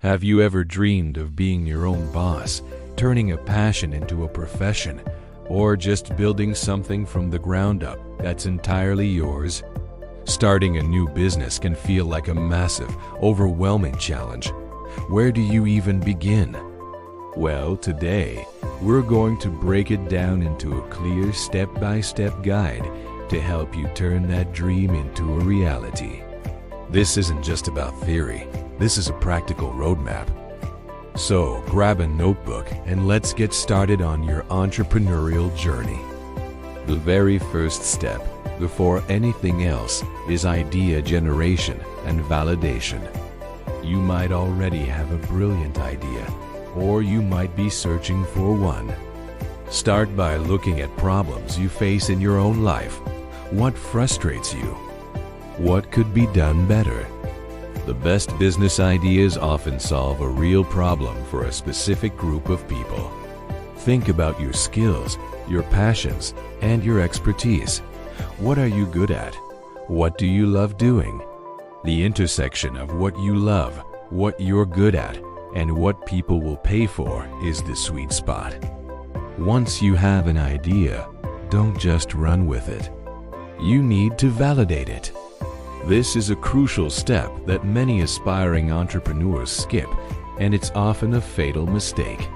Have you ever dreamed of being your own boss, turning a passion into a profession, or just building something from the ground up that's entirely yours? Starting a new business can feel like a massive, overwhelming challenge. Where do you even begin? Well, today, we're going to break it down into a clear step-by-step guide to help you turn that dream into a reality. This isn't just about theory. This is a practical roadmap. So grab a notebook and let's get started on your entrepreneurial journey. The very first step, before anything else, is idea generation and validation. You might already have a brilliant idea, or you might be searching for one. Start by looking at problems you face in your own life. What frustrates you? What could be done better? The best business ideas often solve a real problem for a specific group of people. Think about your skills, your passions, and your expertise. What are you good at? What do you love doing? The intersection of what you love, what you're good at, and what people will pay for is the sweet spot. Once you have an idea, don't just run with it. You need to validate it. This is a crucial step that many aspiring entrepreneurs skip, and it's often a fatal mistake.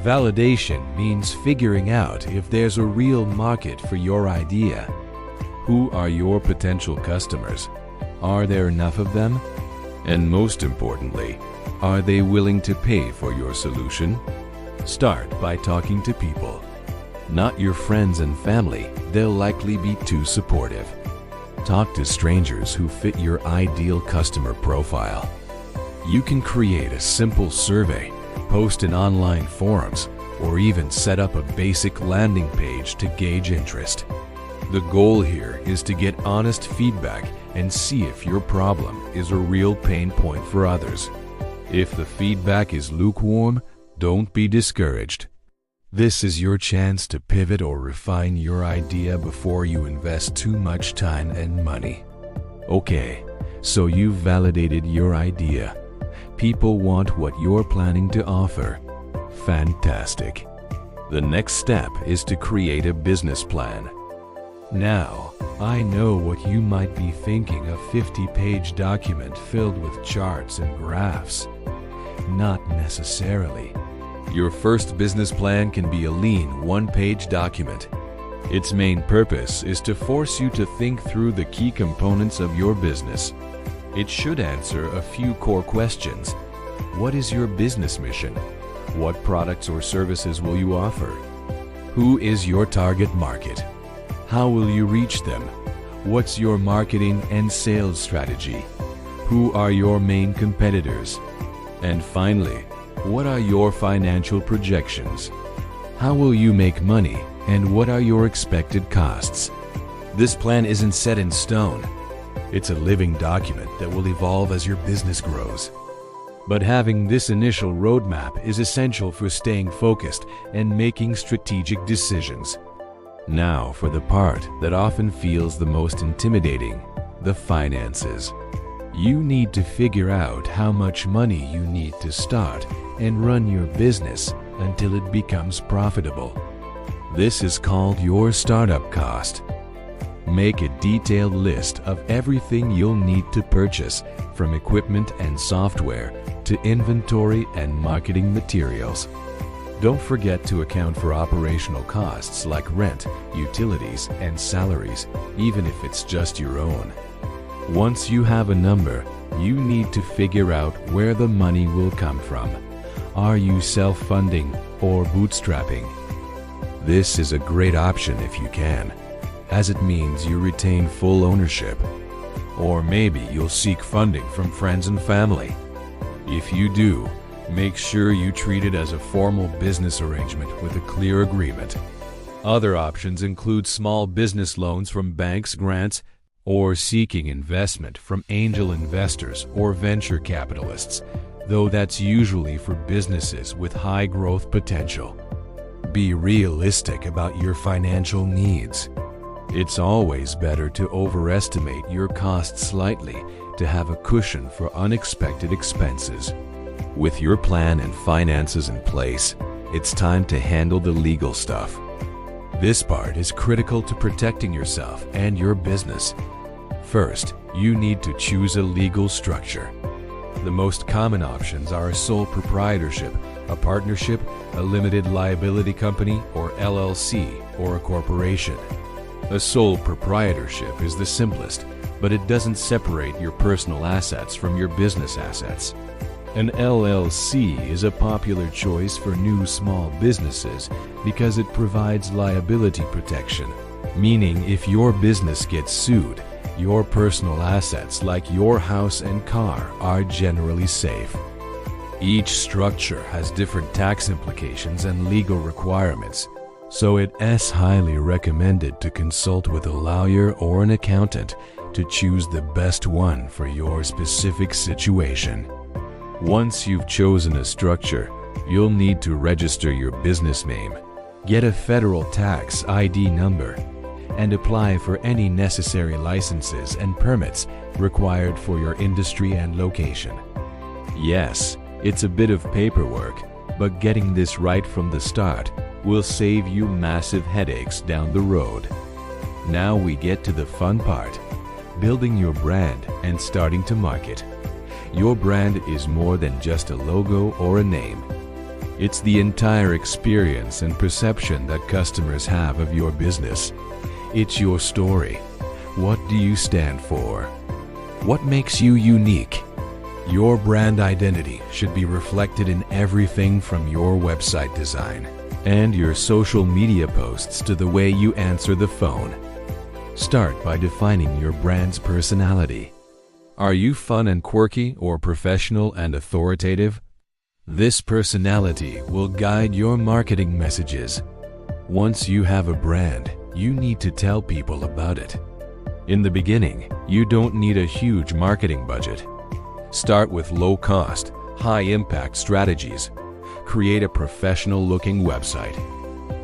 Validation means figuring out if there's a real market for your idea. Who are your potential customers? Are there enough of them? And most importantly, are they willing to pay for your solution? Start by talking to people. Not your friends and family, they'll likely be too supportive. Talk to strangers who fit your ideal customer profile. You can create a simple survey, post in online forums, or even set up a basic landing page to gauge interest. The goal here is to get honest feedback and see if your problem is a real pain point for others. If the feedback is lukewarm, don't be discouraged. This is your chance to pivot or refine your idea before you invest too much time and money. Okay, so you've validated your idea. People want what you're planning to offer. Fantastic. The next step is to create a business plan. Now, I know what you might be thinking, a 50-page document filled with charts and graphs. Not necessarily. Your first business plan can be a lean, one-page document. Its main purpose is to force you to think through the key components of your business. It should answer a few core questions. What is your business mission? What products or services will you offer? Who is your target market? How will you reach them? What's your marketing and sales strategy? Who are your main competitors? And finally, what are your financial projections? How will you make money, and what are your expected costs? This plan isn't set in stone. It's a living document that will evolve as your business grows. But having this initial roadmap is essential for staying focused and making strategic decisions. Now for the part that often feels the most intimidating, the finances. You need to figure out how much money you need to start and run your business until it becomes profitable. This is called your startup cost. Make a detailed list of everything you'll need to purchase, from equipment and software to inventory and marketing materials. Don't forget to account for operational costs like rent, utilities, and salaries, even if it's just your own. Once you have a number, you need to figure out where the money will come from. Are you self-funding or bootstrapping? This is a great option if you can, as it means you retain full ownership. Or maybe you'll seek funding from friends and family. If you do, make sure you treat it as a formal business arrangement with a clear agreement. Other options include small business loans from banks, grants, or seeking investment from angel investors or venture capitalists, though that's usually for businesses with high growth potential. Be realistic about your financial needs. It's always better to overestimate your costs slightly to have a cushion for unexpected expenses. With your plan and finances in place, it's time to handle the legal stuff. This part is critical to protecting yourself and your business. First, you need to choose a legal structure. The most common options are a sole proprietorship, a partnership, a limited liability company, or LLC, or a corporation. A sole proprietorship is the simplest, but it doesn't separate your personal assets from your business assets. An LLC is a popular choice for new small businesses because it provides liability protection, meaning if your business gets sued, your personal assets like your house and car are generally safe. Each structure has different tax implications and legal requirements, so it is highly recommended to consult with a lawyer or an accountant to choose the best one for your specific situation. Once you've chosen a structure, you'll need to register your business name, get a federal tax ID number, and apply for any necessary licenses and permits required for your industry and location. Yes, it's a bit of paperwork, but getting this right from the start will save you massive headaches down the road. Now we get to the fun part, building your brand and starting to market. Your brand is more than just a logo or a name. It's the entire experience and perception that customers have of your business. It's your story. What do you stand for? What makes you unique? Your brand identity should be reflected in everything from your website design and your social media posts to the way you answer the phone. Start by defining your brand's personality. Are you fun and quirky or professional and authoritative? This personality will guide your marketing messages. Once you have a brand, you need to tell people about it. In the beginning, you don't need a huge marketing budget. Start with low-cost, high-impact strategies. Create a professional-looking website.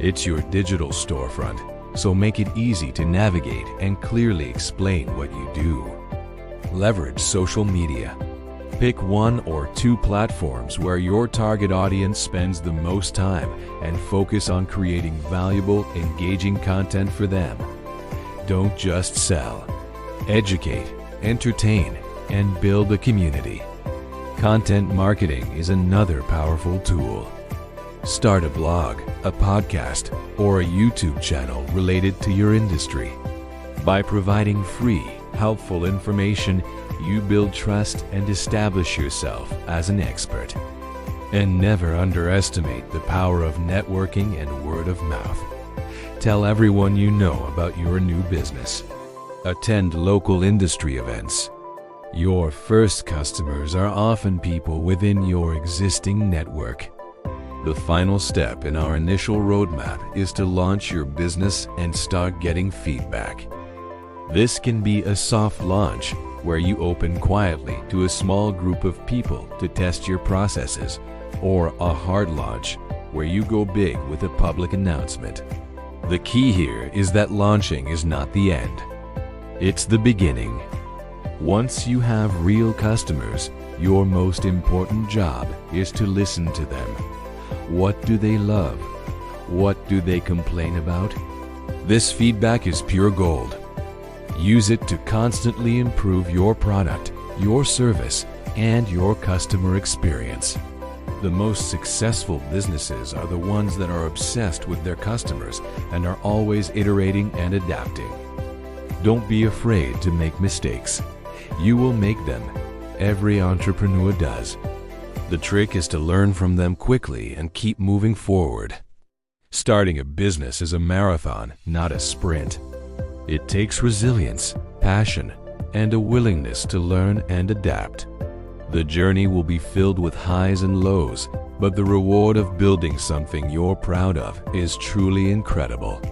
It's your digital storefront, so make it easy to navigate and clearly explain what you do. Leverage social media. Pick one or two platforms where your target audience spends the most time and focus on creating valuable, engaging content for them. Don't just sell. Educate, entertain, and build a community. Content marketing is another powerful tool. Start a blog, a podcast, or a YouTube channel related to your industry. By providing free, helpful information, you build trust and establish yourself as an expert. And never underestimate the power of networking and word of mouth. Tell everyone you know about your new business. Attend local industry events. Your first customers are often people within your existing network. The final step in our initial roadmap is to launch your business and start getting feedback. This can be a soft launch, where you open quietly to a small group of people to test your processes, or a hard launch, where you go big with a public announcement. The key here is that launching is not the end. It's the beginning. Once you have real customers, your most important job is to listen to them. What do they love? What do they complain about? This feedback is pure gold. Use it to constantly improve your product, your service, and your customer experience. The most successful businesses are the ones that are obsessed with their customers and are always iterating and adapting. Don't be afraid to make mistakes. You will make them. Every entrepreneur does. The trick is to learn from them quickly and keep moving forward. Starting a business is a marathon, not a sprint. It takes resilience, passion, and a willingness to learn and adapt. The journey will be filled with highs and lows, but the reward of building something you're proud of is truly incredible.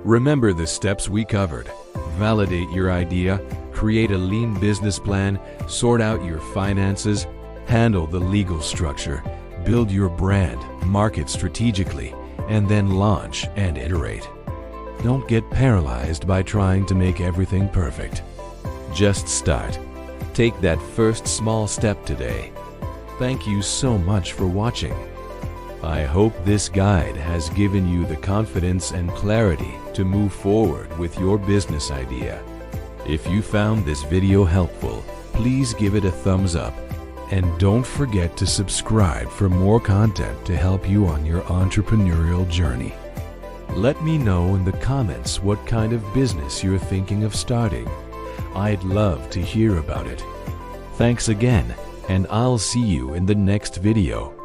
Remember the steps we covered. Validate your idea, create a lean business plan, sort out your finances, handle the legal structure, build your brand, market strategically, and then launch and iterate. Don't get paralyzed by trying to make everything perfect. Just start. Take that first small step today. Thank you so much for watching. I hope this guide has given you the confidence and clarity to move forward with your business idea. If you found this video helpful, please give it a thumbs up. And don't forget to subscribe for more content to help you on your entrepreneurial journey. Let me know in the comments what kind of business you're thinking of starting. I'd love to hear about it. Thanks again, and I'll see you in the next video.